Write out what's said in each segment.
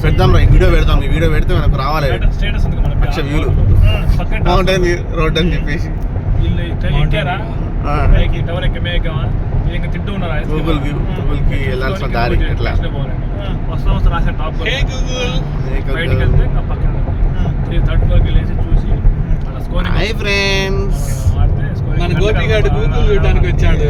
పెడదాం రా, వీడియో పెడతాం. ఈ వీడియో పెడితే మనకు రావాలి లక్ష వ్యూలు. బాగుంటుంది రోడ్ అని చెప్పేసి గూగుల్ వ్యూ, గూగుల్ కి వెళ్ళాల్సిన దారి ఎట్లా. హాయ్ ఫ్రెండ్స్, మన గోపిగాడు గూగుల్ చూడడానికి వచ్చాడు.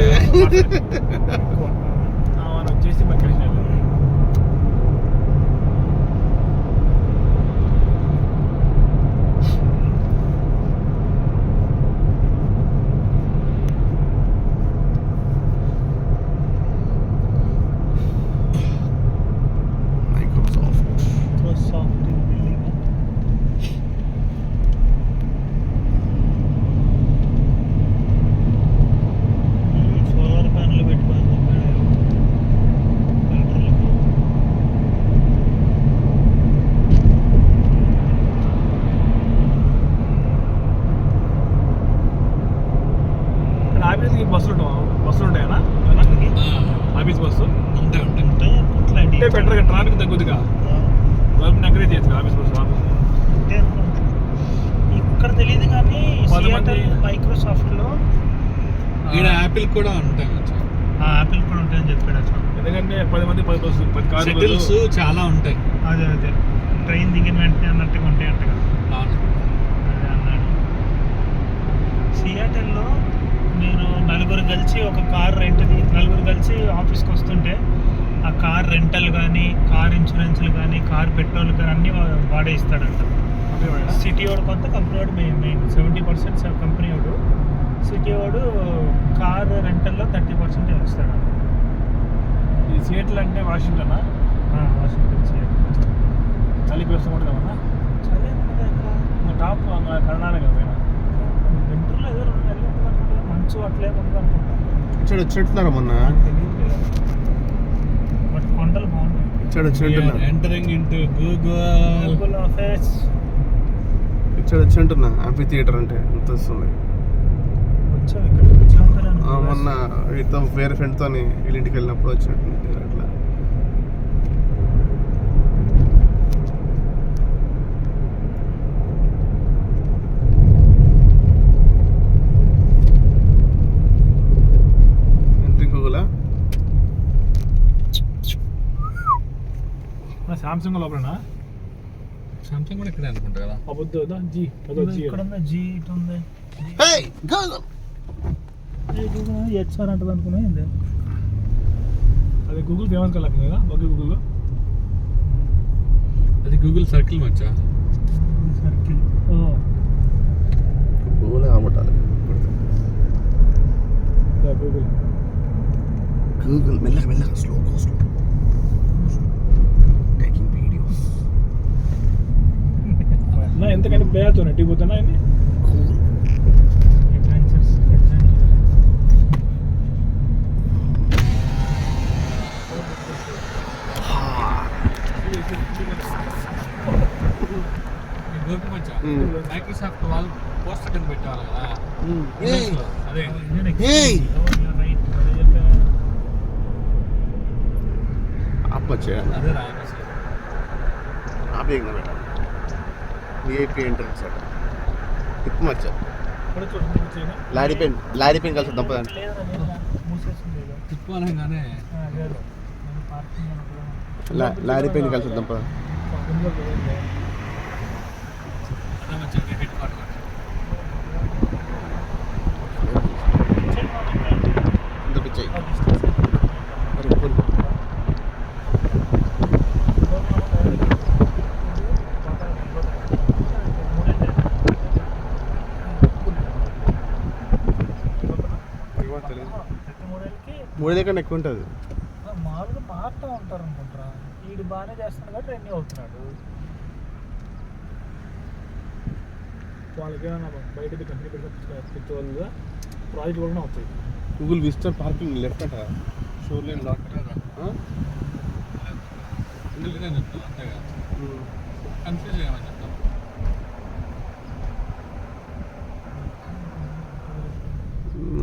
బస్సులు ఉంటాయన్నా ఆఫీస్ బస్సు ఉంటాయి బెటర్గా ట్రాఫిక్ తగ్గుద్దిగా ఎంకరేజ్ చేయొచ్చు ఆఫీస్ బస్సు. ఇక్కడ తెలియదు కానీ మైక్రోసాఫ్ట్లో ఇక్కడ యాపిల్ కూడా ఉంటాయి. యాపిల్ కూడా ఉంటాయని చెప్పాడు. ఎందుకంటే 10 మంది 10 బస్సు 10 కార్లు చాలా ఉంటాయి. అదే ట్రైన్ దిగిన వెంటనే అన్నట్టుగా ఉంటాయి అంట కదా. అదే అన్నాడు. సియాటల్లో నేను నలుగురు కలిసి ఒక కార్ నలుగురు కలిసి ఆఫీస్కి వస్తుంటే ఆ కార్ రెంటల్ కానీ, కార్ ఇన్సూరెన్స్లు కానీ, కార్ పెట్రోల్ కానీ అన్నీ వాడే ఇస్తాడంట. సిటీ వాడు కొంత, కంపెనీ వాడు మెయిన్ 70% కంపెనీ వాడు, సిటీ వాడు కార్ రెంటల్లో 30% ఇస్తాడు. ఈ సియాటిల్ అంటే వాషింగ్టనా? Washington Seattle. చలికి వస్తూ ఉంటుందమ్మా. చలి అక్కడ టాప్ కర్ణాటక పైన వింటర్లో ఏదో 2 నెలలు ఉంటుంది, మంచు అట్లే ఉంటుంది అనుకుంటా. ఇచ్చాడు వచ్చినట్టున్నారా మొన్న? బట్ కొండలు బాగుంటాయి. ఇచ్చాడు వచ్చినట్టున్నా. Entering into Google office. ఇచ్చాడు వచ్చినట్టున్నా. యాంఫీ థియేటర్ అంటే ఎంత వస్తుంది. వచ్చావు ఇక్కడ మొన్న వీటితో వేరే ఫ్రెండ్తో వీళ్ళ ఇంటికి వెళ్ళినప్పుడు వచ్చినట్టు అట్లా. సామ్సంగ్ లోపలనా? సామ్సంగ్ కూడా ఇక్కడే అనుకుంటా కదా. అబద్ధం ఇక్కడ ఉంది, జీ ఇటు ఉంది. హెచ్ఆర్ అంటది అనుకున్నా. అది గూగుల్ ఫేమస్ కదా గూగుల్. అది గూగుల్ సర్కిల్ మచ్చా. సర్కిల్ గూగుల్ ఆమటాలి. గూగుల్ మెల్లగా స్లో టేకింగ్ వీడియోస్. నా ఎంతకంటే ప్లే అవుతున్నా టీపోతున్నా అన్ని అడ్వెంచర్స్. మైక్రోసాఫ్ట్ వాళ్ళు పోస్టర్ కింద పెట్టాలి కదా. అదే అదే ఆపేయంగా మేడం. విఐపి ఎంట్రన్స్ అట ఎక్కువ మచ్చా. లారీ పెయిన్ కలిసి దంపదండి. తిప్పాలంగానే లారీ పెయిన్ కలిసి దంపదా. మూడే కన్నా ఎక్కువ ఉంటుంది. మామూలుగా మారుతూ ఉంటారు అనుకుంటారా. వీడు బాగానే చేస్తున్నాడు కాబట్టి రెన్యూ అవుతున్నాడు. వాళ్ళకి ఏమైనా బయట కంపెనీ పెట్టుకోవాలిగా ప్రాజెక్ట్ కూడా అవుతాయి. గూగుల్ విజిటర్ పార్కింగ్ లెఫ్ట్ అంట. షోర్ లేన్ లాక్ కన్ఫ్యూజ్ చేయమని చెప్తాను.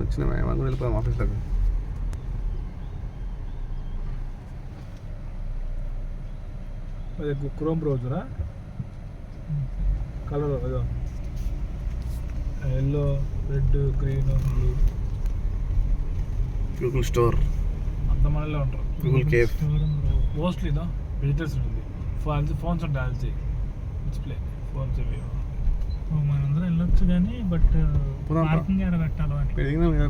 వచ్చిన మేము వెళ్ళిపోయాం ఆఫీస్లోకి. అదే క్రోమ్ బ్రౌజరా కలర్ అదో yellow red green blue Google store, అంత మనలో ఉంటారు గూగుల్ కేఫ్. మోస్ట్లీనా విజిటర్స్ ఉంటుంది. ఫోన్స్ ఉంటాయి అది డిస్ప్లే ఫోన్స్ ఇవి మనందరం వెళ్ళొచ్చు కానీ బట్ పోదాం. పార్కింగ్ ఏడ పెట్టాలో అని పెడిదిందాం కదా,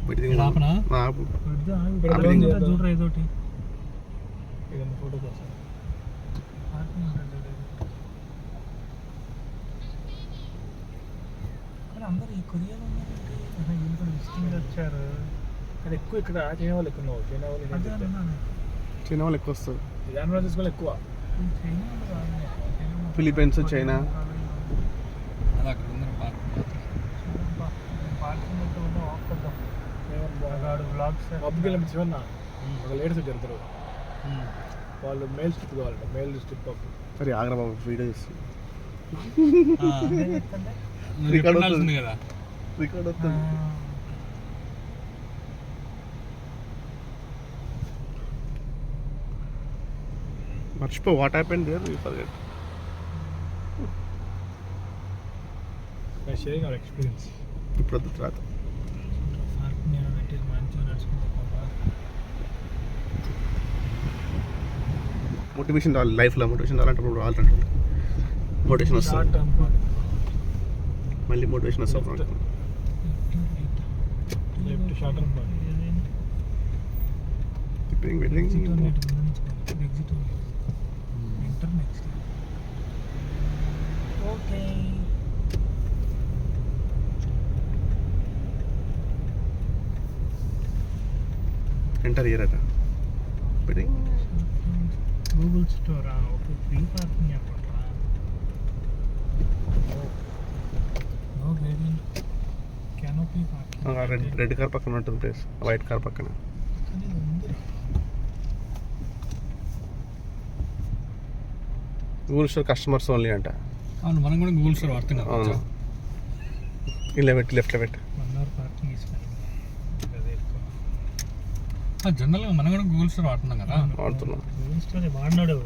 పెడిదిందాం. ఆపనా? ఆపు. చూడరా ఏదోటి ఏదైనా ఫోటో కోసం పార్కింగ్ ఉంటుంది చూడు. కానీ అందరూ ఈ కొరియాలో ఉన్నారంటే ఇంత విజిటింగ్ వచ్చారు. కానీ ఎక్కువ ఇక్కడ చైనా వాళ్ళు ఎక్కువ ఉన్నారు. చైనా వాళ్ళు అదే అన్నాను. చైనా వాళ్ళు ఎక్కువ వస్తారు. శాన్ ఫ్రాన్సిస్కోలో ఎక్కువ. చైనా వాళ్ళు కాదు. Philippines, China. పార్కింగ్ అయితే ఉందో ఆఫ్ చేద్దాం. బ్లాగ్స్ పబ్కి వెళ్ళి చివరిన ఒక లేడీస్ జరుగుతారు. వాళ్ళు మేల్ స్ట్రిప్ కావాలంట. Male strip pub. సరే ఆగ్రా బాబు వీడియో చేసి కదా. రికార్డ్ అవుతుంది కదా, రికార్డ్ అవుతుంది. మర్చిపో what happened there, you forget. Sharing our experience. ఇప్పుడు వద్దు తర్వాత. పార్కింగ్ ఏమైనా పెట్టి మంచిగా నడుచుకుంటా. మోటివేషన్ రావాలి లైఫ్లో. మోటివేషన్ రావాలంటే రావాలంటే మోటివేషన్ షార్ట్ వస్తుంది. టర్మ్ మళ్ళీ మోటివేషన్ వస్తుంది. Left short term waiting exit enter next. Okay enter year అట. వెయిటింగ్. గూగుల్ స్టోరా? ఓకే, ఫ్రీ పార్కింగ్ అనుకుంటా. No guiding canopy parking. Red car పక్కన ఉంటుంది ప్లేస్, వైట్ కార్ పక్కన. కానీ ఇది ఉంది. గూగుల్ స్టోర్ కస్టమర్స్ ఓన్లీ అంట. అవును, మనం కూడా గూగుల్ స్టోర్ వాడుతున్నాం. అవును, ఇలా పెట్టి లెఫ్ట్లో పెట్టి. 1 hour పార్కింగ్ ఇస్తాను. అదే ఎక్కువ జనరల్గా మనం కూడా గూగుల్ స్టోర్ వాడుతున్నాం కదా. వాడుతున్నాం. గూగుల్ స్టోర్ వాడినాడు.